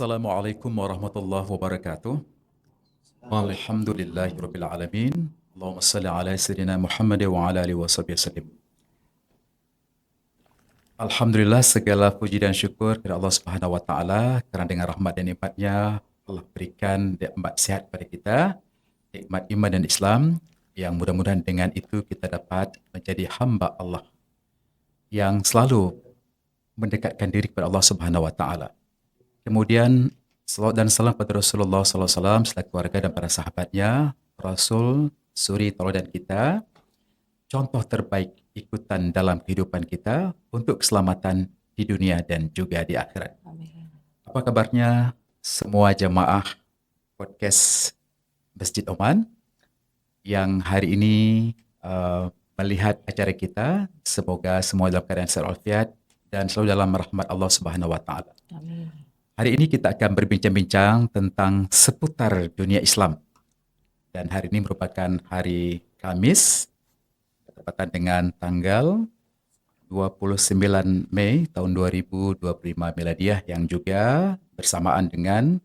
Assalamualaikum warahmatullahi wabarakatuh. Alhamdulillahirabbil alamin. Allahumma shalli ala sayyidina Muhammad wa ala alihi wasallam. Alhamdulillah, segala puji dan syukur kepada Allah Subhanahu wa taala kerana dengan rahmat dan nikmat-Nya Allah berikan nikmat sihat kepada kita, nikmat iman dan Islam yang mudah-mudahan dengan itu kita dapat menjadi hamba Allah yang selalu mendekatkan diri kepada Allah Subhanahu wa taala. Kemudian salawat dan salam kepada Rasulullah SAW, selaku keluarga dan para sahabatnya, Rasul, suri tauladan kita, contoh terbaik ikutan dalam kehidupan kita untuk keselamatan di dunia dan juga di akhirat. Amin. Apa kabarnya semua jemaah podcast Masjid Oman yang hari ini melihat acara kita? Semoga semua dalam keadaan sehat walafiat dan selalu dalam rahmat Allah Subhanahu wa taala. Amin. Hari ini kita akan berbincang-bincang tentang seputar dunia Islam. Dan hari ini merupakan hari Kamis, bertepatan dengan tanggal 29 Mei tahun 2025 Miladiyah yang juga bersamaan dengan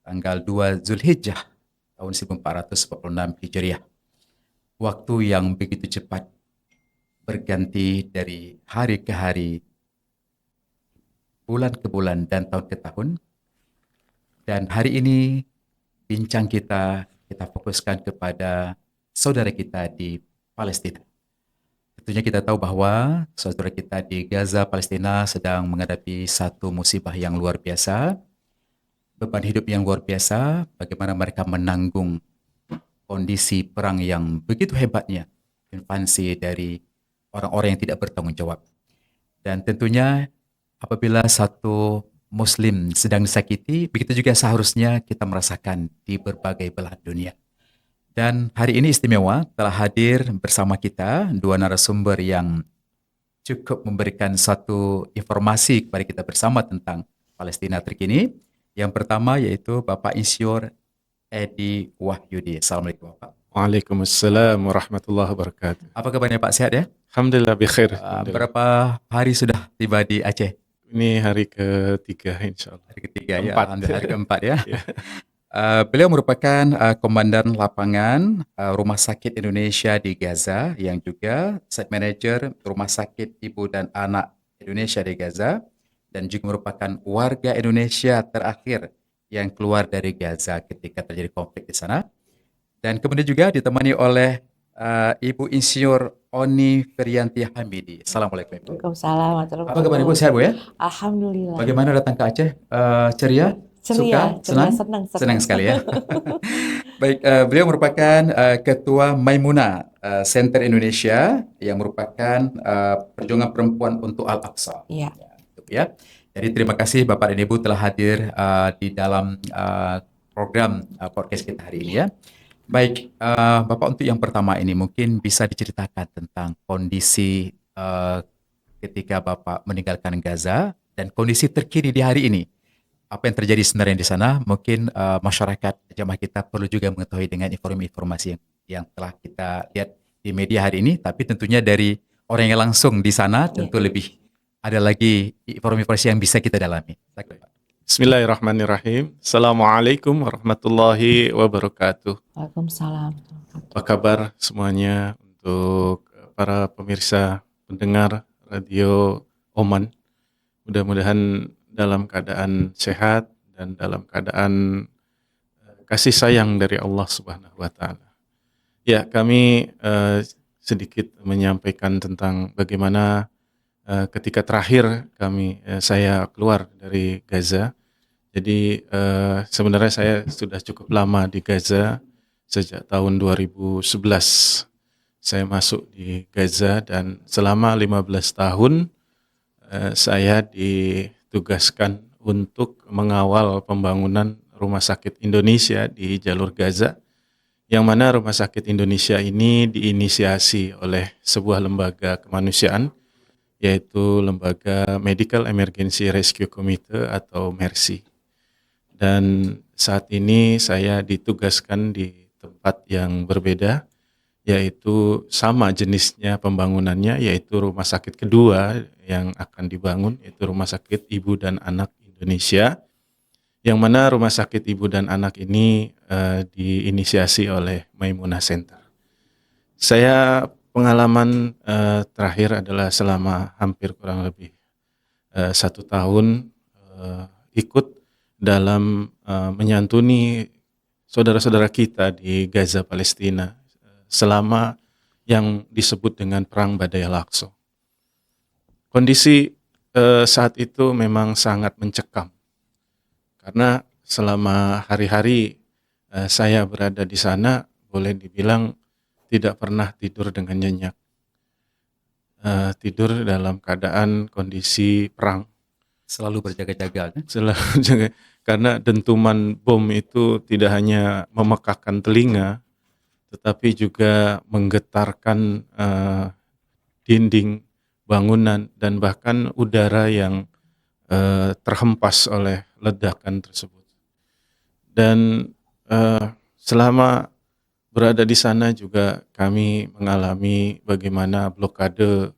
tanggal 2 Zulhijjah tahun 1446 Hijriah. Waktu yang begitu cepat berganti dari hari ke hari, bulan ke bulan dan tahun ke tahun. Dan hari ini bincang kita fokuskan kepada saudara kita di Palestina. Tentunya kita tahu bahwa saudara kita di Gaza, Palestina sedang menghadapi satu musibah yang luar biasa, beban hidup yang luar biasa, bagaimana mereka menanggung kondisi perang yang begitu hebatnya, invasi dari orang-orang yang tidak bertanggung jawab. Dan tentunya apabila satu Muslim sedang disakiti, begitu juga seharusnya kita merasakan di berbagai belahan dunia. Dan hari ini istimewa, telah hadir bersama kita dua narasumber yang cukup memberikan satu informasi kepada kita bersama tentang Palestina terkini. Yang pertama yaitu Bapak Insinyur Edi Wahyudi. Assalamualaikum Bapak. Waalaikumsalam warahmatullahi wabarakatuh. Apa kabarnya Pak, sehat ya? Alhamdulillah bikhair. Berapa hari sudah tiba di Aceh? Ini hari ketiga insya Allah. Hari ketiga ya, Keempat. alhamdulillah hari keempat ya. Ya. Beliau merupakan komandan lapangan Rumah Sakit Indonesia di Gaza yang juga site manager Rumah Sakit Ibu dan Anak Indonesia di Gaza dan juga merupakan warga Indonesia terakhir yang keluar dari Gaza ketika terjadi konflik di sana. Dan kemudian juga ditemani oleh Ibu Insinyur Oni Ferianti Hamidi. Assalamualaikum Ibu. Waalaikumsalam warahmatullahi Apa kabar Ibu, sehat Bu ya? Alhamdulillah. Bagaimana datang ke Aceh? Ceria? Ceria, Suka? Senang sekali ya. Baik, beliau merupakan Ketua Maimuna Center Indonesia yang merupakan perjuangan perempuan untuk Al-Aqsa. Iya. Ya. Jadi terima kasih Bapak dan Ibu telah hadir di dalam program podcast kita hari ini ya. Baik, Bapak, untuk yang pertama ini mungkin bisa diceritakan tentang kondisi ketika Bapak meninggalkan Gaza dan kondisi terkini di hari ini. Apa yang terjadi sebenarnya di sana? Mungkin masyarakat jamaah kita perlu juga mengetahui dengan informasi yang telah kita lihat di media hari ini. Tapi tentunya dari orang yang langsung di sana tentu lebih ada lagi informasi yang bisa kita dalami. Bismillahirrahmanirrahim. Assalamualaikum warahmatullahi wabarakatuh. Waalaikumsalam. Apa kabar semuanya untuk para pemirsa pendengar Radio Oman? Mudah-mudahan dalam keadaan sehat dan dalam keadaan kasih sayang dari Allah Subhanahu wa taala. Ya, kami sedikit menyampaikan tentang bagaimana ketika terakhir saya keluar dari Gaza. Jadi sebenarnya saya sudah cukup lama di Gaza, sejak tahun 2011 saya masuk di Gaza dan selama 15 tahun saya ditugaskan untuk mengawal pembangunan Rumah Sakit Indonesia di jalur Gaza, yang mana Rumah Sakit Indonesia ini diinisiasi oleh sebuah lembaga kemanusiaan, yaitu Lembaga Medical Emergency Rescue Committee atau MERSI. Dan saat ini saya ditugaskan di tempat yang berbeda, yaitu sama jenisnya pembangunannya, yaitu rumah sakit kedua yang akan dibangun, yaitu Rumah Sakit Ibu dan Anak Indonesia, yang mana Rumah Sakit Ibu dan Anak ini diinisiasi oleh Maimunah Center. Saya pengalaman terakhir adalah selama hampir kurang lebih 1 tahun ikut dalam menyantuni saudara-saudara kita di Gaza, Palestina selama yang disebut dengan Perang Badai Al-Aqsa. Kondisi saat itu memang sangat mencekam karena selama hari-hari saya berada di sana, boleh dibilang tidak pernah tidur dengan nyenyak. Tidur dalam keadaan kondisi perang. Selalu berjaga-jaga. Selalu jaga, karena dentuman bom itu tidak hanya memekakkan telinga, tetapi juga menggetarkan dinding bangunan dan bahkan udara yang terhempas oleh ledakan tersebut. Dan selama berada di sana juga kami mengalami bagaimana blokade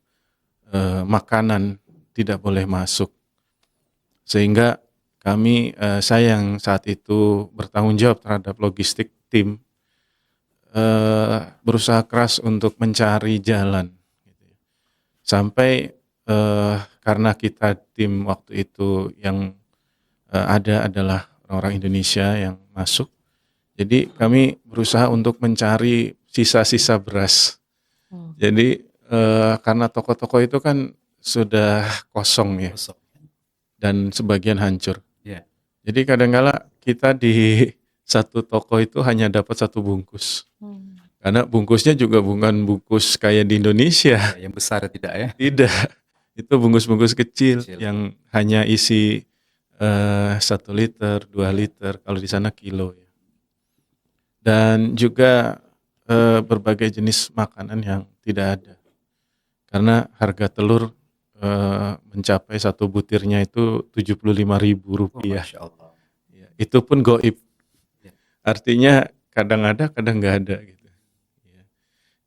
makanan tidak boleh masuk. Sehingga kami, saya yang saat itu bertanggung jawab terhadap logistik tim, berusaha keras untuk mencari jalan. Sampai karena kita tim waktu itu yang ada adalah orang-orang Indonesia yang masuk. Jadi kami berusaha untuk mencari sisa-sisa beras. Jadi karena toko-toko itu kan sudah kosong ya, Kosong. dan sebagian hancur. Ya. Jadi kadang-kala kita di satu toko itu hanya dapat 1 bungkus. Karena bungkusnya juga bukan bungkus kayak di Indonesia. Ya, yang besar tidak ya? Tidak, itu bungkus-bungkus kecil Kecil. yang hanya isi 1 liter, 2 liter, kalau di sana kilo ya. Dan juga berbagai jenis makanan yang tidak ada. Karena harga telur mencapai 1 butirnya itu Rp75.000. Masya Allah. Ya, itu pun goib. Ya. Artinya kadang ada, kadang nggak ada gitu. Ya.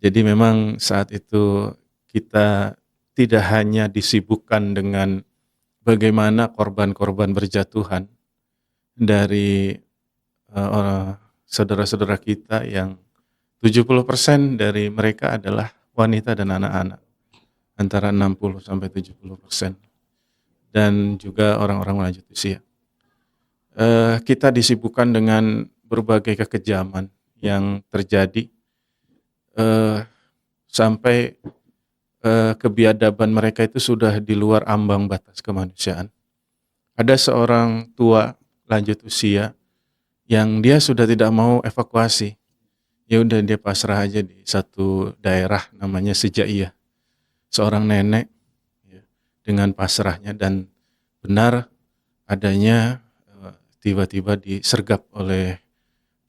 Jadi memang saat itu kita tidak hanya disibukkan dengan bagaimana korban-korban berjatuhan dari saudara-saudara kita yang 70% dari mereka adalah wanita dan anak-anak, antara 60 sampai 70%, dan juga orang-orang lanjut usia. Kita disibukkan dengan berbagai kekejaman yang terjadi, sampai kebiadaban mereka itu sudah di luar ambang batas kemanusiaan. Ada seorang tua lanjut usia yang dia sudah tidak mau evakuasi. Ya udah dia pasrah aja di satu daerah namanya Sejaiyah. Seorang nenek ya, dengan pasrahnya, dan benar adanya tiba-tiba disergap oleh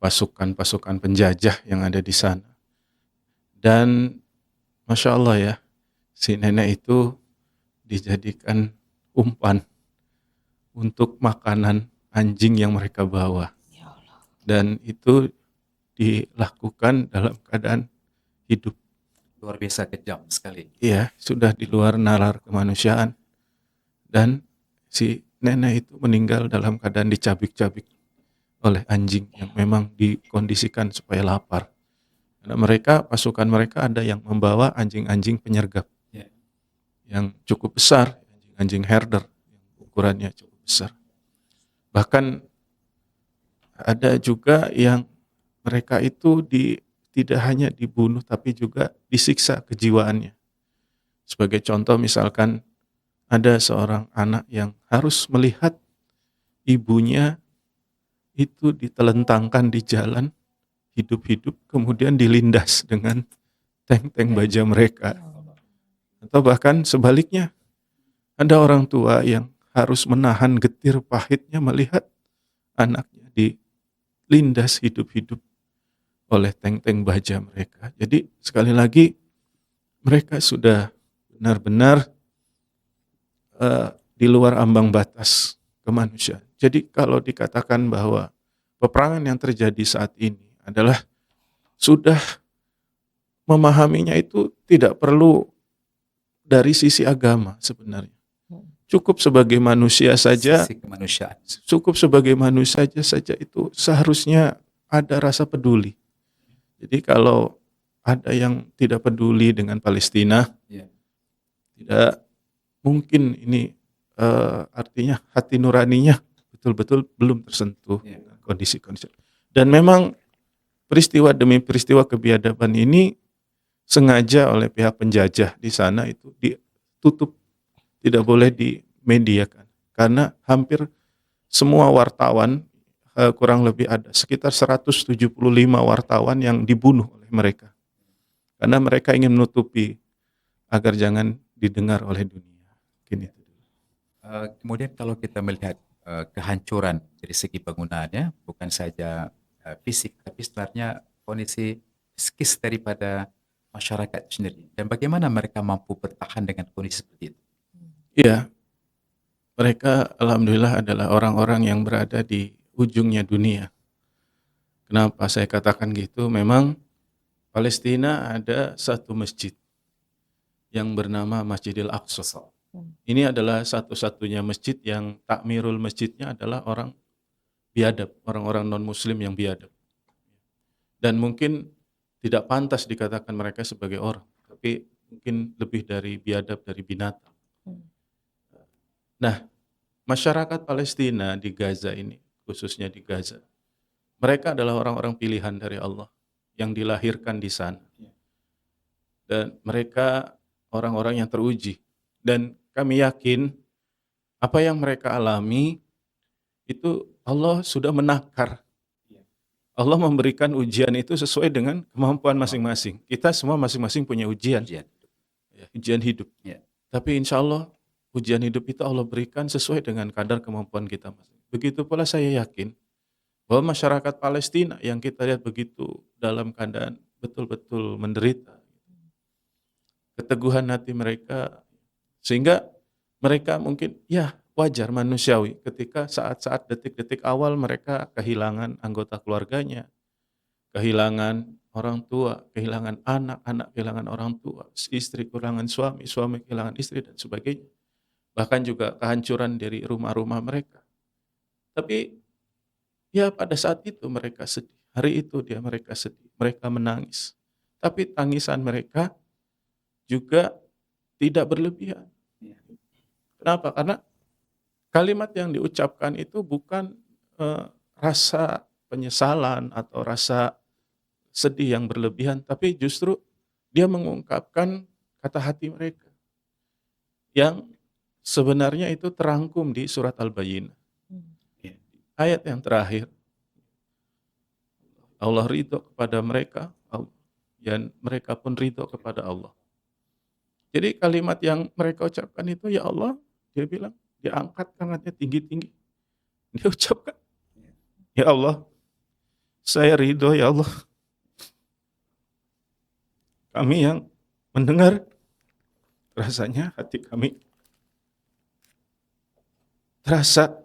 pasukan-pasukan penjajah yang ada di sana. Dan Masya Allah ya, si nenek itu dijadikan umpan untuk makanan anjing yang mereka bawa. Ya Allah. Dan itu dilakukan dalam keadaan hidup. Luar biasa kejam sekali. Iya, sudah di luar nalar kemanusiaan. Dan si nenek itu meninggal dalam keadaan dicabik-cabik oleh anjing yang memang dikondisikan supaya lapar. Karena mereka, pasukan mereka ada yang membawa anjing-anjing penyergap Ya. yang cukup besar, anjing herder yang ukurannya cukup besar. Bahkan ada juga yang mereka itu tidak hanya dibunuh tapi juga disiksa kejiwaannya. Sebagai contoh misalkan ada seorang anak yang harus melihat ibunya itu ditelentangkan di jalan hidup-hidup, kemudian dilindas dengan tank-tank baja mereka. Atau bahkan sebaliknya, ada orang tua yang harus menahan getir pahitnya melihat anaknya dilindas hidup-hidup oleh tank-tank baja mereka. Jadi sekali lagi mereka sudah benar-benar di luar ambang batas kemanusiaan. Jadi kalau dikatakan bahwa peperangan yang terjadi saat ini adalah sudah memahaminya itu tidak perlu dari sisi agama sebenarnya. cukup sebagai manusia saja, Sisi kemanusiaan. cukup sebagai manusia saja itu seharusnya ada rasa peduli. Jadi kalau ada yang tidak peduli dengan Palestina, Ya. tidak mungkin ini artinya hati nuraninya betul-betul belum tersentuh Ya. dengan kondisi-kondisi. Dan memang peristiwa demi peristiwa kebiadaban ini sengaja oleh pihak penjajah di sana itu ditutup, tidak boleh dimediakan. Karena hampir semua wartawan, kurang lebih ada sekitar 175 wartawan yang dibunuh oleh mereka. Karena mereka ingin menutupi agar jangan didengar oleh dunia. Gini. Kemudian kalau kita melihat kehancuran dari segi bangunannya, bukan saja fisik, tapi sebenarnya kondisi psikis daripada masyarakat itu sendiri. Dan bagaimana mereka mampu bertahan dengan kondisi seperti itu? Iya, mereka alhamdulillah adalah orang-orang yang berada di ujungnya dunia. Kenapa saya katakan gitu? Memang Palestina ada satu masjid yang bernama Masjidil Aqsa. Ini adalah satu-satunya masjid yang takmirul masjidnya adalah orang biadab, orang-orang non-muslim yang biadab. Dan mungkin tidak pantas dikatakan mereka sebagai orang, tapi mungkin lebih dari biadab, dari binatang. Nah, masyarakat Palestina di Gaza ini, khususnya di Gaza, mereka adalah orang-orang pilihan dari Allah yang dilahirkan di sana. Dan mereka orang-orang yang teruji. Dan kami yakin apa yang mereka alami itu Allah sudah menakar. Allah memberikan ujian itu sesuai dengan kemampuan masing-masing. Kita semua masing-masing punya ujian. Ujian. Ujian hidup. Ya. Tapi insya Allah ujian hidup itu Allah berikan sesuai dengan kadar kemampuan kita. Begitu pula saya yakin bahwa masyarakat Palestina yang kita lihat begitu dalam keadaan betul-betul menderita. Keteguhan hati mereka sehingga mereka mungkin ya wajar manusiawi ketika saat-saat detik-detik awal mereka kehilangan anggota keluarganya, kehilangan orang tua, kehilangan anak kehilangan orang tua, istri kehilangan suami, suami kehilangan istri dan sebagainya. Bahkan juga kehancuran dari rumah-rumah mereka. Tapi ya pada saat itu mereka sedih. Hari itu mereka sedih, mereka menangis. Tapi tangisan mereka juga tidak berlebihan. Kenapa? Karena kalimat yang diucapkan itu bukan rasa penyesalan atau rasa sedih yang berlebihan, tapi justru dia mengungkapkan kata hati mereka yang sebenarnya itu terangkum di surat Al-Bayyinah. Ayat yang terakhir, Allah ridho kepada mereka dan mereka pun ridho kepada Allah. Jadi kalimat yang mereka ucapkan itu, ya Allah, dia bilang, dia angkat tangannya tinggi-tinggi. Dia ucapkan, ya Allah, saya ridho ya Allah. Kami yang mendengar, rasanya hati kami terasa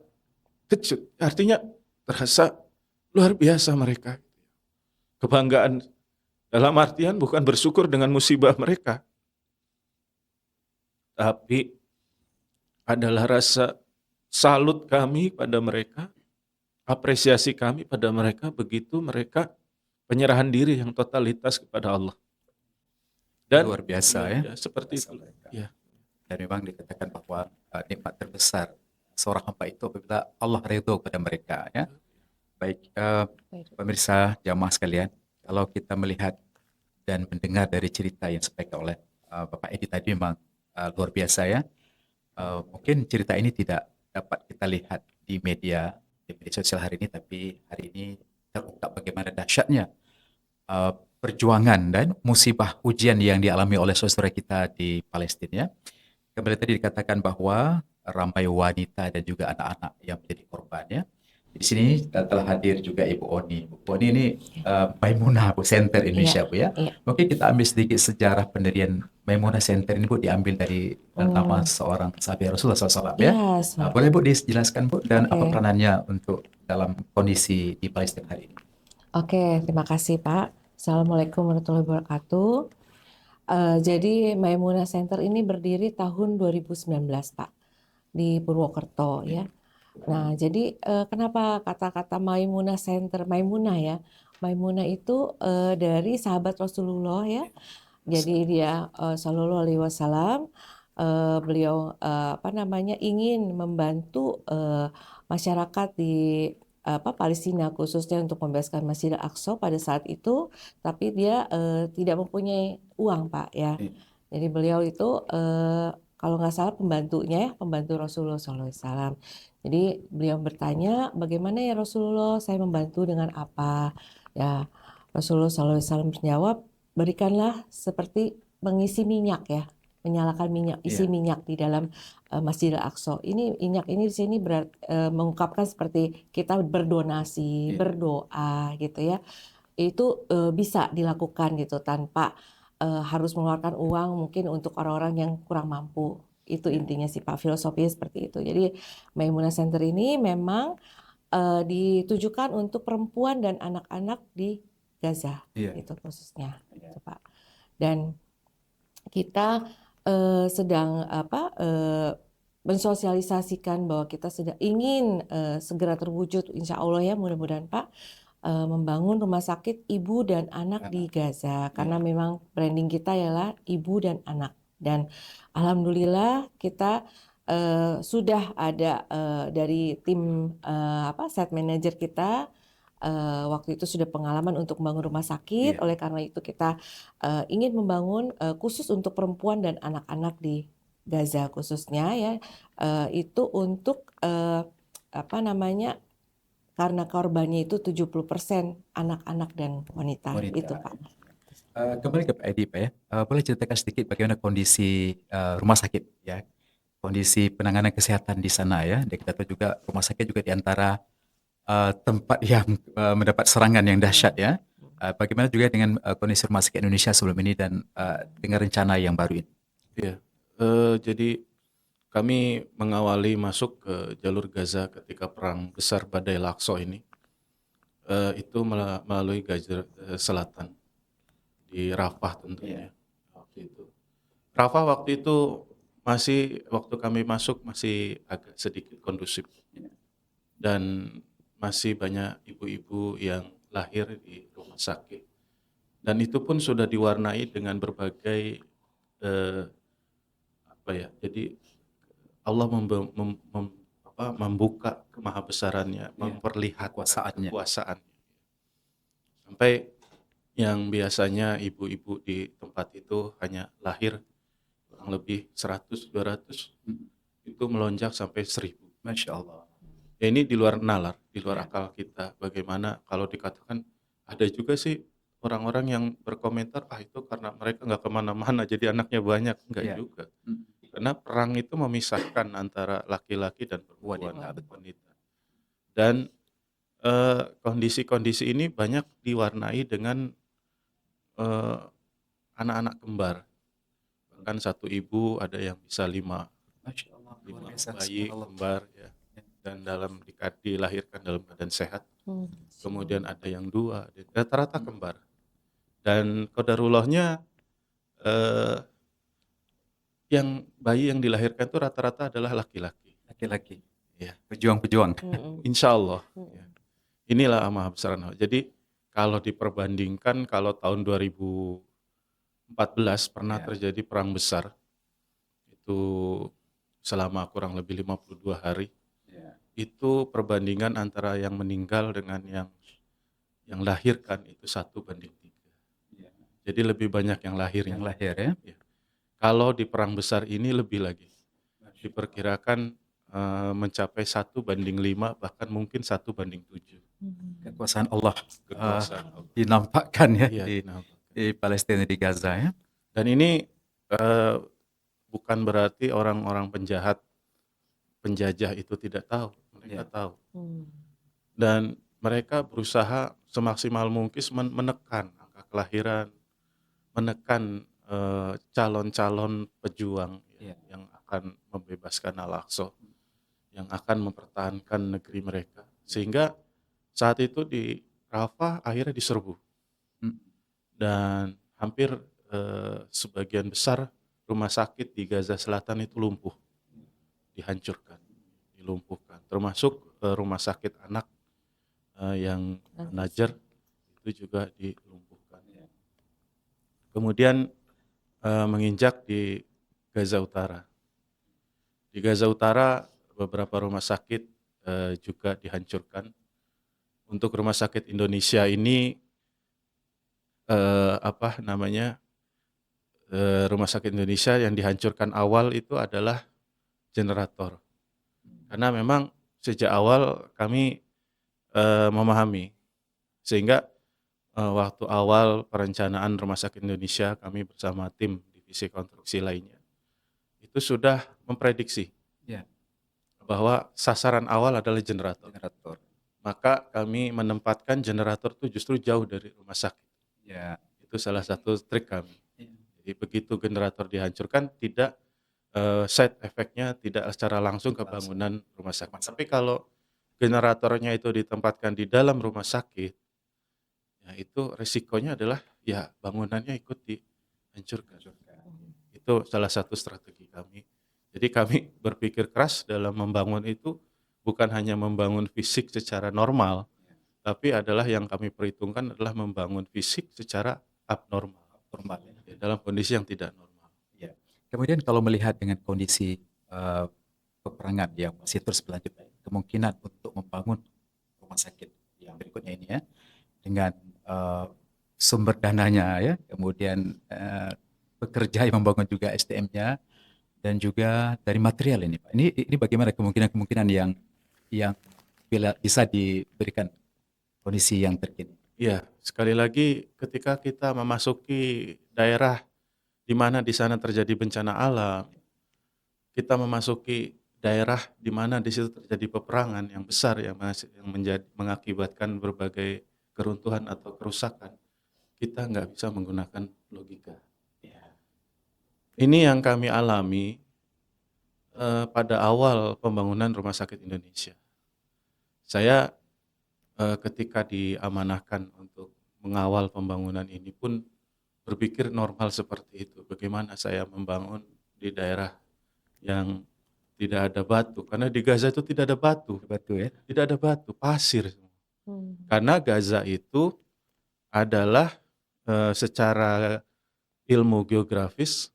kejut. Artinya terasa luar biasa mereka. Kebanggaan dalam artian bukan bersyukur dengan musibah mereka, tapi adalah rasa salut kami pada mereka, apresiasi kami pada mereka begitu mereka penyerahan diri yang totalitas kepada Allah. Dan Luar biasa ya. Seperti itu. Ya. Dan memang dikatakan bahwa nikmat terbesar seorang hamba itu apabila Allah ridho kepada mereka ya. Baik pemirsa jamaah sekalian, kalau kita melihat dan mendengar dari cerita yang disampaikan oleh Bapak Edi tadi memang luar biasa ya. Mungkin cerita ini tidak dapat kita lihat di media sosial hari ini, tapi hari ini terungkap bagaimana dahsyatnya perjuangan dan musibah ujian yang dialami oleh saudara kita di Palestina. Kembali tadi dikatakan bahwa ramai wanita dan juga anak-anak yang menjadi korbannya. Di sini telah hadir juga Ibu Oni. Bu Oni ini Maimunah Bu Center Indonesia Bu ya. Mungkin kita ambil sedikit sejarah pendirian Maimunah Center ini Bu, diambil dari nama seorang sahabat Rasulullah SAW ya. Boleh Bu dijelaskan Bu dan apa peranannya untuk dalam kondisi di Palestina hari ini? Oke, terima kasih Pak. Assalamualaikum warahmatullahi wabarakatuh. Jadi Maimunah Center ini berdiri tahun 2019 Pak. di Purwokerto ya. Nah, jadi kenapa kata-kata Maimunah Center, Maimunah ya? Maimunah itu dari sahabat Rasulullah ya. Jadi dia Shallallahu Alaihi Wasallam, beliau apa namanya ingin membantu masyarakat di Palestina khususnya untuk membebaskan Masjid Al-Aqsa pada saat itu, tapi dia tidak mempunyai uang Pak ya. Iya. Jadi beliau itu kalau nggak salah pembantunya ya, pembantu Rasulullah SAW. Jadi beliau bertanya, bagaimana ya Rasulullah, saya membantu dengan apa? Ya, Rasulullah SAW menjawab, berikanlah seperti mengisi minyak ya, menyalakan minyak, isi Iya. minyak di dalam Masjidil Aqsa. Ini minyak ini di sini mengungkapkan seperti kita berdonasi, Iya. berdoa gitu ya. Itu bisa dilakukan gitu tanpa harus mengeluarkan uang mungkin untuk orang-orang yang kurang mampu. Itu Iya. intinya sih Pak, filosofinya seperti itu. Jadi Maimunah Center ini memang ditujukan untuk perempuan dan anak-anak di Gaza, Iya. itu khususnya, Iya. gitu Pak. Dan kita sedang mensosialisasikan bahwa kita sedang ingin segera terwujud, insya Allah ya, mudah-mudahan Pak, membangun rumah sakit ibu dan anak di Gaza, karena memang branding kita ialah ibu dan anak. Dan alhamdulillah kita sudah ada dari tim site manager kita waktu itu sudah pengalaman untuk membangun rumah sakit. Iya. Oleh karena itu kita ingin membangun khusus untuk perempuan dan anak-anak di Gaza khususnya ya, itu untuk apa namanya, karena korbannya itu 70% anak-anak dan wanita, Wanita. itu Pak. Kembali ke Pak Edi, Pak ya. Boleh ceritakan sedikit bagaimana kondisi rumah sakit ya, kondisi penanganan kesehatan di sana ya. Dan kita tahu juga rumah sakit juga di antara tempat yang mendapat serangan yang dahsyat ya. Bagaimana juga dengan kondisi rumah sakit Indonesia sebelum ini dan dengan rencana yang baru ini? Iya, jadi kami mengawali masuk ke jalur Gaza ketika perang besar Badai Al-Aqsa ini, itu melalui Gaza Selatan di Rafah tentunya waktu itu. Rafah waktu itu waktu kami masuk masih agak sedikit kondusif dan masih banyak ibu-ibu yang lahir di rumah sakit. Dan itu pun sudah diwarnai dengan berbagai jadi Allah membuka kemahabesarannya, memperlihatkan kekuasaannya. Sampai yang biasanya ibu-ibu di tempat itu hanya lahir kurang lebih 100-200, itu melonjak sampai 1000. Masya Allah. Ya ini di luar nalar, di luar akal kita. Bagaimana kalau dikatakan ada juga sih orang-orang yang berkomentar, itu karena mereka nggak kemana-mana jadi anaknya banyak. Enggak juga. Karena perang itu memisahkan antara laki-laki dan perempuan, wanita. Dan kondisi-kondisi ini banyak diwarnai dengan anak-anak kembar. Bahkan satu ibu ada yang bisa 5 bayi kembar ya. Dan dilahirkan dalam keadaan sehat. Kemudian ada yang 2, rata-rata kembar. Dan qadarullahnya yang bayi yang dilahirkan itu rata-rata adalah laki-laki. Laki-laki. Ya. Pejuang-pejuang. Insya Allah. Ya. Inilah maha besar Allah. Jadi kalau diperbandingkan, kalau tahun 2014 pernah terjadi perang besar, itu selama kurang lebih 52 hari, itu perbandingan antara yang meninggal dengan yang lahirkan itu 1:3. Jadi lebih banyak yang lahir. Yang lahir ya. Kalau di perang besar ini lebih lagi, diperkirakan mencapai 1:5, bahkan mungkin 1:7. Kekuasaan Allah Kekuasaan Allah. dinampakkan ya Iya, di Palestina, di Gaza ya. Dan ini bukan berarti orang-orang penjajah itu tidak tahu. Mereka tahu. Dan mereka berusaha semaksimal mungkin menekan angka kelahiran, menekan calon-calon pejuang yang akan membebaskan Al-Aqsa, yang akan mempertahankan negeri mereka. Sehingga saat itu di Rafah akhirnya diserbu. Dan hampir sebagian besar rumah sakit di Gaza Selatan itu lumpuh dihancurkan, dilumpuhkan. Termasuk rumah sakit anak yang Najer itu juga dilumpuhkan. Kemudian menginjak di Gaza Utara. Di Gaza Utara beberapa rumah sakit juga dihancurkan. Untuk rumah sakit Indonesia ini rumah sakit Indonesia yang dihancurkan awal itu adalah generator. Karena memang sejak awal kami memahami, sehingga waktu awal perencanaan Rumah Sakit Indonesia, kami bersama tim divisi konstruksi lainnya itu sudah memprediksi Ya. bahwa sasaran awal adalah generator. Maka kami menempatkan generator itu justru jauh dari rumah sakit. Ya. Itu salah satu trik kami. Ya. Jadi begitu generator dihancurkan, tidak side efeknya tidak secara langsung ke bangunan rumah sakit. Tapi kalau generatornya itu ditempatkan di dalam rumah sakit, ya itu resikonya adalah ya bangunannya ikut dihancurkan. Itu salah satu strategi kami. Jadi kami berpikir keras dalam membangun itu, bukan hanya membangun fisik secara normal, tapi adalah yang kami perhitungkan adalah membangun fisik secara abnormal, ya, dalam kondisi yang tidak normal. Ya. Kemudian kalau melihat dengan kondisi peperangan yang masih terus berlanjut, kemungkinan untuk membangun rumah sakit yang berikutnya ini ya, dengan sumber dananya ya, kemudian pekerja yang membangun juga SDM-nya, dan juga dari material ini, Pak. Ini bagaimana kemungkinan yang bila bisa diberikan kondisi yang terkini? Ya, sekali lagi ketika kita memasuki daerah di mana di sana terjadi bencana alam, kita memasuki daerah di mana di situ terjadi peperangan yang besar yang mengakibatkan berbagai keruntuhan atau kerusakan, kita nggak bisa menggunakan logika. Ini yang kami alami pada awal pembangunan Rumah Sakit Indonesia. Saya ketika diamanahkan untuk mengawal pembangunan ini pun berpikir normal seperti itu. Bagaimana saya membangun di daerah yang tidak ada batu. Karena di Gaza itu tidak ada batu. Batu ya? Tidak ada batu, pasir. Karena Gaza itu adalah secara ilmu geografis,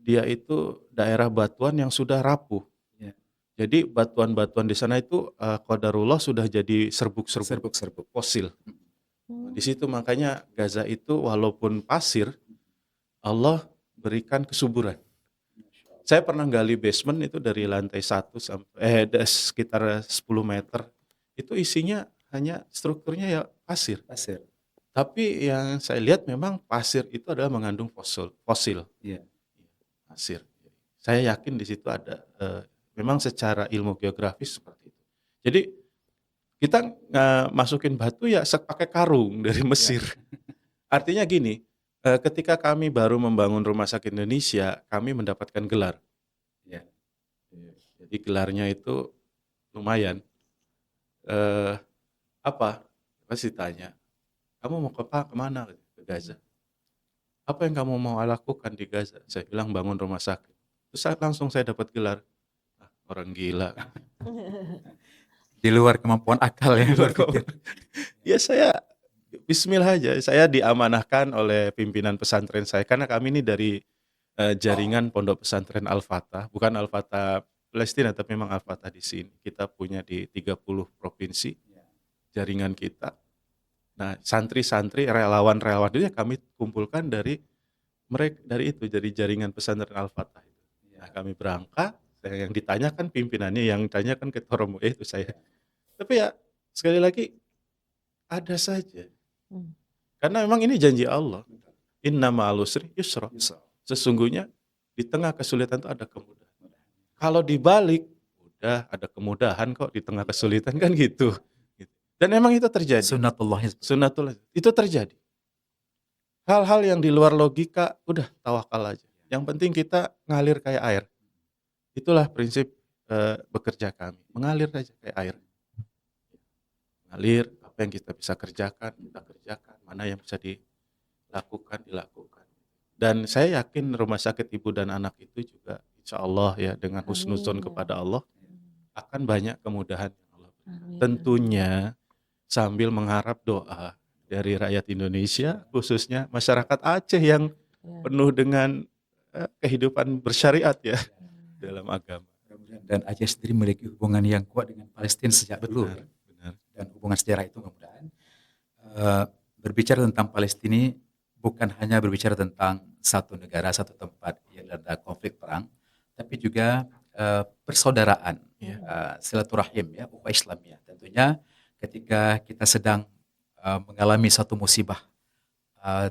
dia itu daerah batuan yang sudah rapuh. Ya. Jadi batuan-batuan di sana itu qadarullah sudah jadi serbuk-serbuk fosil. Di situ makanya Gaza itu walaupun pasir, Allah berikan kesuburan. Saya pernah gali basement itu dari lantai 1 sampai sekitar 10 meter. Itu isinya hanya strukturnya ya pasir. Tapi yang saya lihat memang pasir itu adalah mengandung fosil. Iya. Pasir. Saya yakin di situ ada memang secara ilmu geografis seperti itu. Jadi kita masukin batu ya pakai karung dari Mesir. Artinya gini, ketika kami baru membangun Rumah Sakit Indonesia, kami mendapatkan gelar. Ya. Jadi gelarnya itu lumayan. Pasti tanya, kamu mau kemana? Ke Gaza. Apa yang kamu mau lakukan di Gaza? Saya bilang bangun rumah sakit. Terus langsung saya dapat gelar. Orang gila. Di luar kemampuan akal ya. Ya saya bismillah aja. Saya diamanahkan oleh pimpinan pesantren saya. Karena kami ini dari jaringan pondok pesantren Al-Fatah. Bukan Al-Fatah Palestina, tapi memang Al-Fatah di sini. Kita punya di 30 provinsi jaringan kita. Nah, santri-santri, relawan-relawan itu ya kami kumpulkan dari mereka, dari jaringan pesantren Al-Fatah. Nah, kami berangkat, yang ditanyakan pimpinannya, yang ditanyakan ketua romo itu saya. Tapi ya sekali lagi ada saja. Karena memang ini janji Allah. Inna ma'al usri yusra. Sesungguhnya di tengah kesulitan itu ada kemudahan. Kalau dibalik, udah ada kemudahan kok di tengah kesulitan kan gitu. Dan memang itu terjadi. Sunnatullah itu terjadi. Hal-hal yang di luar logika udah tawakal aja. Yang penting kita ngalir kayak air. Itulah prinsip bekerja kami. Mengalir aja kayak air. Ngalir, apa yang kita bisa kerjakan, kita kerjakan. Mana yang bisa dilakukan. Dan saya yakin rumah sakit ibu dan anak itu juga insya Allah ya dengan husnuzon Amin. kepada Allah akan banyak kemudahan yang Allah berikan. Amin. Tentunya sambil mengharap doa dari rakyat Indonesia, khususnya masyarakat Aceh yang Ya. penuh dengan kehidupan bersyariat ya dalam agama. Dan Aceh sendiri memiliki hubungan yang kuat dengan Palestina sejak dulu. Benar, benar. Dan hubungan sejarah itu mudah-mudahan berbicara tentang Palestina bukan hanya berbicara tentang satu negara, satu tempat yang ada konflik perang, tapi juga persaudaraan, Iya. silaturahim, ya, ukhuwah Islamiyah. Tentunya ketika kita sedang mengalami satu musibah, uh,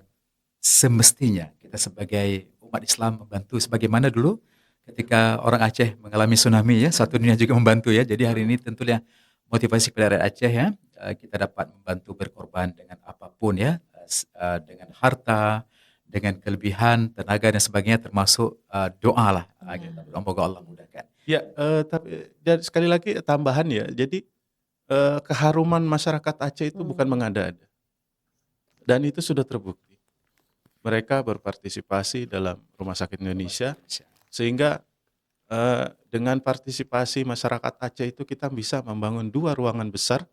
semestinya kita sebagai umat Islam membantu sebagaimana dulu ketika orang Aceh mengalami tsunami, ya, satu dunia juga membantu, ya. Jadi hari ini tentunya motivasi kepada rakyat Aceh, ya, kita dapat membantu berkorban dengan apapun, ya, dengan harta, dengan kelebihan tenaga dan sebagainya, termasuk doa lah. Kita berdoa semoga Allah mudahkan. Ya, tapi dan sekali lagi tambahan ya. Jadi keharuman masyarakat Aceh itu bukan mengada-ada. Dan itu sudah terbukti. Mereka berpartisipasi dalam Rumah Sakit Indonesia sehingga dengan partisipasi masyarakat Aceh itu kita bisa membangun 2 ruangan besar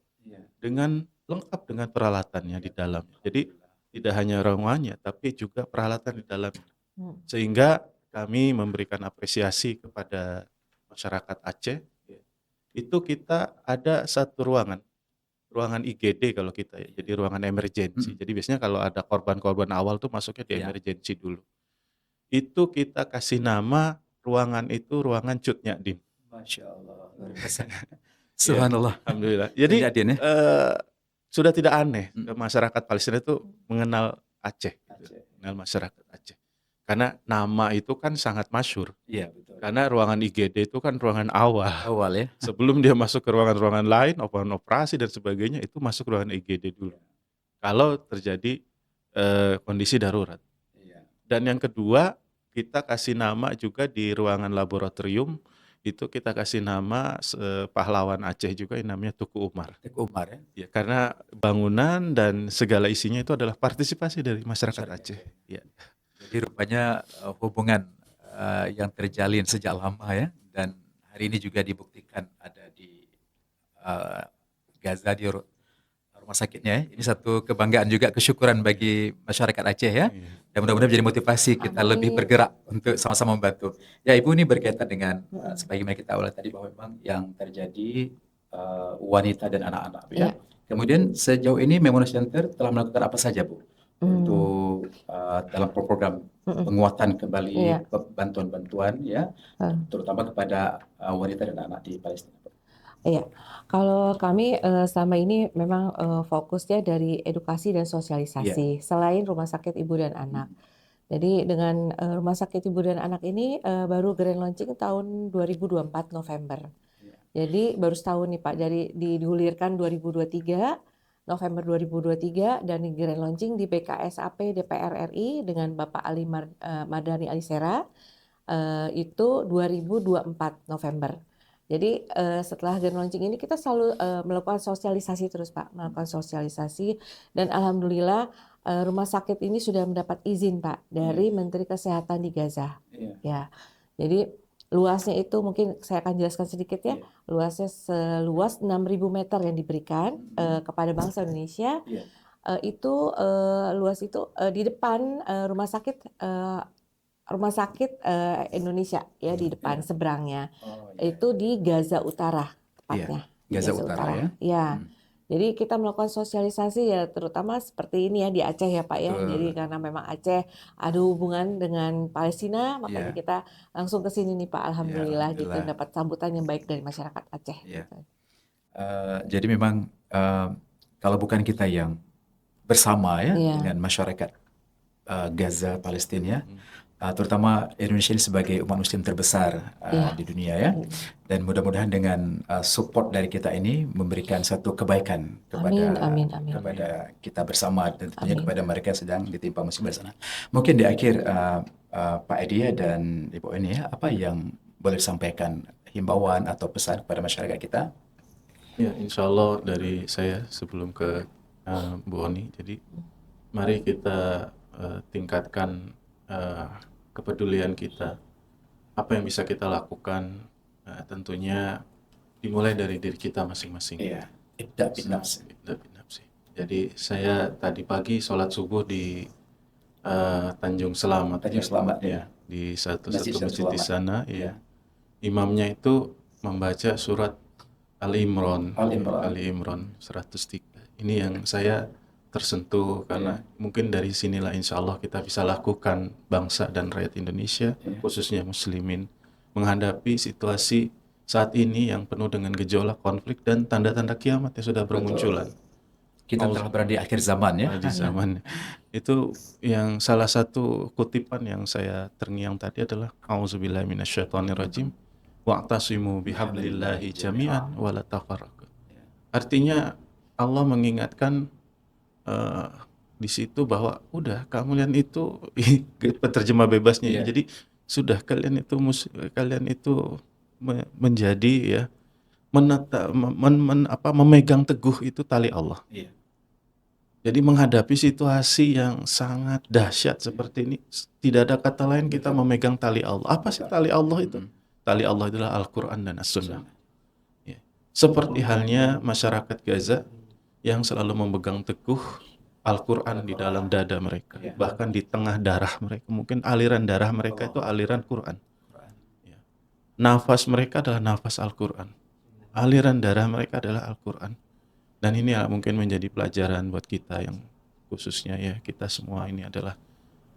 dengan lengkap dengan peralatannya di dalam. Jadi tidak hanya ruangannya tapi juga peralatan di dalam. Sehingga kami memberikan apresiasi kepada masyarakat Aceh. Itu kita ada satu ruangan IGD kalau kita ya, jadi ruangan emergensi. Jadi biasanya kalau ada korban-korban awal tuh masuknya di emergensi dulu. Itu kita kasih nama ruangan itu ruangan Cut Nyadin. Masya Allah, luar biasa. Subhanallah. Alhamdulillah. Jadi Nyadin, ya. Sudah tidak aneh masyarakat Palestina itu mengenal Aceh, gitu. Mengenal masyarakat Aceh. Karena nama itu kan sangat masyhur. Iya, betul. Karena ruangan IGD itu kan ruangan awal. Awal, ya. Sebelum dia masuk ke ruangan-ruangan lain, operasi dan sebagainya, itu masuk ruangan IGD dulu. Kalau terjadi kondisi darurat. Iya. Dan yang kedua, kita kasih nama juga di ruangan laboratorium, itu kita kasih nama pahlawan Aceh juga yang namanya Tuku Umar. Tuku Umar, ya. Ya, karena bangunan dan segala isinya itu adalah partisipasi dari masyarakat Aceh. Ya. Jadi rupanya hubungan yang terjalin sejak lama, ya, dan hari ini juga dibuktikan ada di Gaza di rumah sakitnya, ya. Ini satu kebanggaan juga, kesyukuran bagi masyarakat Aceh, ya. Dan mudah-mudahan menjadi motivasi kita lebih bergerak untuk sama-sama membantu. Ya, Ibu, ini berkaitan dengan sebagaimana kita awal tadi bahwa memang yang terjadi wanita dan anak-anak, ya. Kemudian sejauh ini Maimuna Center telah melakukan apa saja, Bu? Untuk dalam program penguatan kembali bantuan-bantuan, ya, terutama kepada wanita dan anak di Palestina. Iya, kalau kami selama ini memang fokusnya dari edukasi dan sosialisasi selain rumah sakit ibu dan anak. Jadi dengan rumah sakit ibu dan anak ini baru grand launching tahun 2024 November. Jadi baru setahun nih Pak, dari digulirkan 2023 November 2023 dan di grand launching di BKSAP DPR RI dengan Bapak Ali Mardhani Alisera itu 2024 November. Jadi setelah grand launching ini kita selalu melakukan sosialisasi terus Pak, melakukan sosialisasi dan alhamdulillah rumah sakit ini sudah mendapat izin Pak dari Menteri Kesehatan di Gaza. Ya, jadi luasnya itu mungkin saya akan jelaskan sedikit ya. Luasnya seluas 6.000 meter yang diberikan kepada bangsa Indonesia. Itu luas itu di depan rumah sakit Indonesia ya, di depan seberangnya. Itu di Gaza Utara tepatnya. Gaza Utara, ya. Jadi kita melakukan sosialisasi ya terutama seperti ini ya di Aceh ya Pak ya. Jadi karena memang Aceh ada hubungan dengan Palestina, makanya kita langsung ke sini nih Pak. Alhamdulillah gitu dapat sambutan yang baik dari masyarakat Aceh. Gitu. Jadi memang kalau bukan kita yang bersama ya dengan masyarakat Gaza Palestina, terutama Indonesia ini sebagai umat muslim terbesar di dunia ya, dan mudah-mudahan dengan support dari kita ini memberikan satu kebaikan kepada kepada kita bersama dan tentunya kepada mereka yang sedang ditimpa musibah sana. Mungkin di akhir Pak Edi dan Ibu ini ya, apa yang boleh disampaikan himbauan atau pesan kepada masyarakat kita? Ya, insya Allah dari saya sebelum ke Bu Oni, jadi mari kita tingkatkan kepedulian kita apa yang bisa kita lakukan, tentunya dimulai dari diri kita masing-masing. Iya. Ibda bin nafs. Ibda bin nafsi. Jadi saya tadi pagi sholat subuh di Tanjung Selamat. Tanjung Selamat, Ya, di satu Masjid masjid di Selamat. sana. Ya. Imamnya itu membaca surat Ali Imran. Ali Imran 103. Ini yang saya tersentuh karena mungkin dari sinilah insya Allah kita bisa lakukan bangsa dan rakyat Indonesia, khususnya muslimin, menghadapi situasi saat ini yang penuh dengan gejolak, konflik, dan tanda-tanda kiamat yang sudah bermunculan Kita telah berada di akhir zaman ya. di zaman itu. Yang salah satu kutipan yang saya terngiang tadi adalah auzubillahi minasyaitonirrajim wa'tasimu bihablillahi jami'an wa la tafarraqu. Artinya Allah mengingatkan di situ bahwa udah kamu lihat itu terjemah bebasnya ya. Jadi sudah kalian itu menjadi ya memegang teguh itu tali Allah. Iya. Jadi menghadapi situasi yang sangat dahsyat seperti ini, tidak ada kata lain kita memegang tali Allah. Apa sih tali Allah itu? Tali Allah adalah Al-Quran dan As-Sunnah. Ya. Seperti halnya masyarakat Gaza yang selalu memegang teguh Al-Quran di dalam dada mereka. Bahkan di tengah darah mereka. Mungkin aliran darah mereka itu aliran Quran. Ya. Nafas mereka adalah nafas Al-Quran. Aliran darah mereka adalah Al-Quran. Dan ini mungkin menjadi pelajaran buat kita yang khususnya ya kita semua ini adalah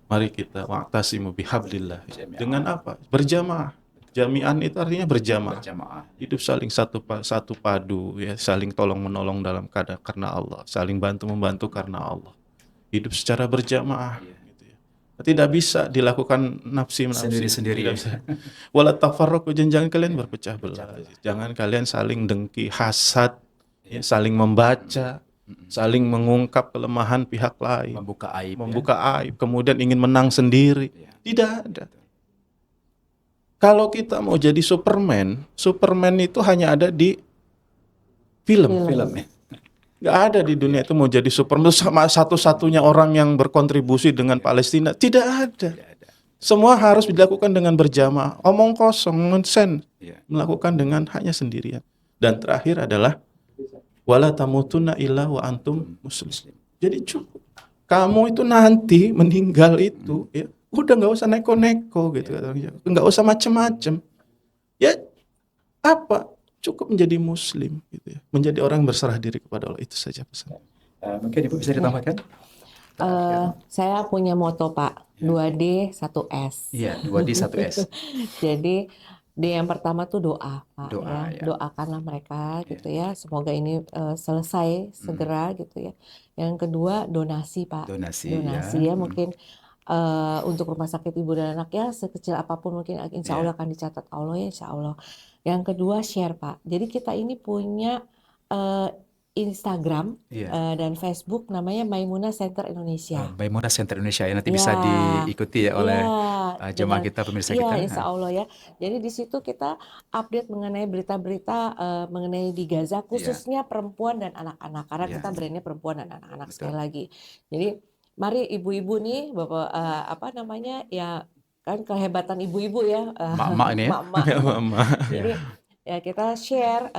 mari kita wa'tasimu bihablillah. Dengan apa? Berjamaah. Jami'an itu artinya berjamaah. Hidup saling satu padu ya, saling tolong menolong dalam keadaan karena Allah, saling bantu membantu karena Allah. Hidup secara berjamaah gitu ya. Tidak bisa dilakukan nafsi Sendiri-sendiri. Wala tafarraqu, jangan kalian berpecah belah. Jangan kalian saling dengki, hasad, ya, saling membaca, saling mengungkap kelemahan pihak lain, membuka aib, kemudian ingin menang sendiri. Tidak ada. Kalau kita mau jadi Superman itu hanya ada di film. Nggak ada di dunia itu mau jadi Superman sama satu-satunya orang yang berkontribusi dengan Palestina. Tidak ada. Semua harus dilakukan dengan berjamaah. Omong kosong, nonsen. Melakukan dengan hanya sendirian. Dan terakhir adalah wala tamutunna illa wa antum muslim. Jadi cukup. Kamu itu nanti meninggal itu ya udah nggak usah neko-neko gitu, nggak usah macem-macem. Ya apa? Cukup menjadi muslim gitu ya. Menjadi orang yang berserah diri kepada Allah, itu saja pesan. Mungkin Ibu bisa ditambahkan? Saya punya moto Pak, 2D 1S. Iya, 2D 1S. Jadi yang pertama tuh doa, Pak. Doa, ya. Doakanlah mereka gitu ya. Semoga ini selesai segera gitu ya. Yang kedua donasi, Pak. Donasi ya. Mungkin untuk rumah sakit ibu dan anak ya sekecil apapun mungkin insya Allah akan dicatat Allah ya insya Allah. Yang kedua share, Pak. Jadi kita ini punya Instagram dan Facebook namanya Maimunah Center Indonesia. Maimunah Center Indonesia ya, nanti bisa diikuti ya oleh jemaah kita, pemirsa kita. Iya, insya Allah ya. Jadi di situ kita update mengenai berita-berita mengenai di Gaza, khususnya perempuan dan anak-anak. Karena kita brandnya perempuan dan anak-anak sekali lagi. Jadi mari ibu-ibu nih, bapak ya kan kehebatan ibu-ibu ya. Mak-mak ini ya. Mak-mak. Jadi ya kita share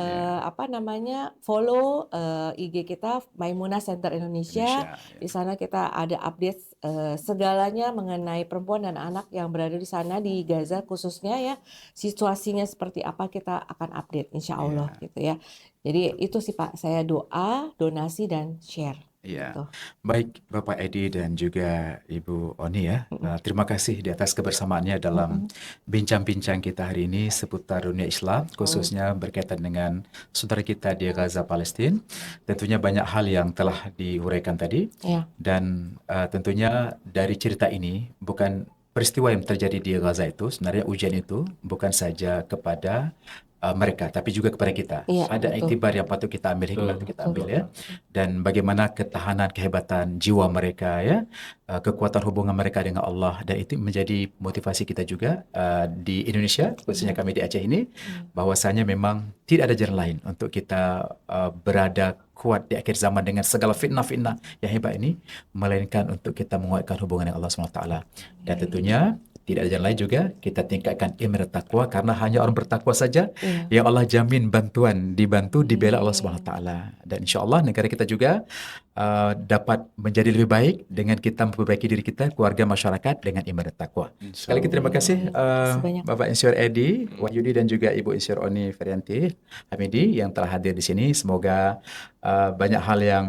follow IG kita Maimunah Center Indonesia. Di sana kita ada update segalanya mengenai perempuan dan anak yang berada di sana di Gaza khususnya ya. Situasinya seperti apa kita akan update insya Allah gitu ya. Jadi itu sih Pak, saya doa, donasi dan share. Iya, baik Bapak Edi dan juga Ibu Oni ya. Terima kasih di atas kebersamaannya dalam bincang-bincang kita hari ini seputar dunia Islam, khususnya berkaitan dengan saudara kita di Gaza, Palestina. Tentunya banyak hal yang telah diuraikan tadi, dan tentunya dari cerita ini bukan peristiwa yang terjadi di Gaza itu, sebenarnya ujian itu bukan saja kepada mereka, tapi juga kepada kita. Ada iktibar yang patut kita ambil, hikmah yang kita ambil ya. Dan bagaimana ketahanan, kehebatan jiwa mereka ya, kekuatan hubungan mereka dengan Allah, dan itu menjadi motivasi kita juga di Indonesia, khususnya kami di Aceh ini, bahwasanya memang tidak ada jalan lain untuk kita berada kuat di akhir zaman dengan segala fitnah-fitnah yang hebat ini, melainkan untuk kita menguatkan hubungan dengan Allah SWT. Dan tentunya tidak ada jalan lain juga kita tingkatkan iman dan takwa, karena hanya orang bertakwa saja Iya. yang Allah jamin dibantu, dibela Allah Subhanahu Wa Amin. Taala. Dan insya Allah negara kita juga dapat menjadi lebih baik dengan kita memperbaiki diri kita, keluarga, masyarakat dengan iman dan takwa. Sekali lagi terima kasih Amin. Terima kasih banyak. Bapak Insinyur Edi Wahyudi dan juga Ibu Insinyur Oni Ferianti Hamidi yang telah hadir di sini. Semoga banyak hal yang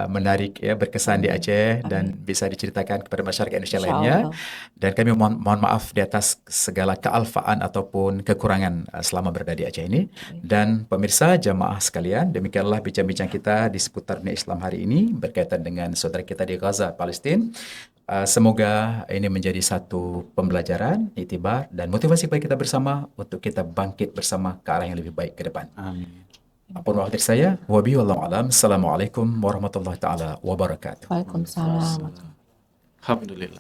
menarik ya, berkesan di Amin. Aceh dan Amin. bisa diceritakan kepada masyarakat Indonesia Insya lainnya. Allah. Dan kami mohon maaf di atas segala kealfaan ataupun kekurangan selama berada di Aceh ini. Dan pemirsa jamaah sekalian, demikianlah bincang-bincang kita di seputar dunia Islam hari ini berkaitan dengan saudara kita di Gaza, Palestina. Semoga ini menjadi satu pembelajaran, iktibar, dan motivasi bagi kita bersama untuk kita bangkit bersama ke arah yang lebih baik ke depan. Amin. Apa waktu saya? Wabillahi wallahu alam. Assalamualaikum warahmatullahi taala wabarakatuh. Waalaikumsalam. Alhamdulillah.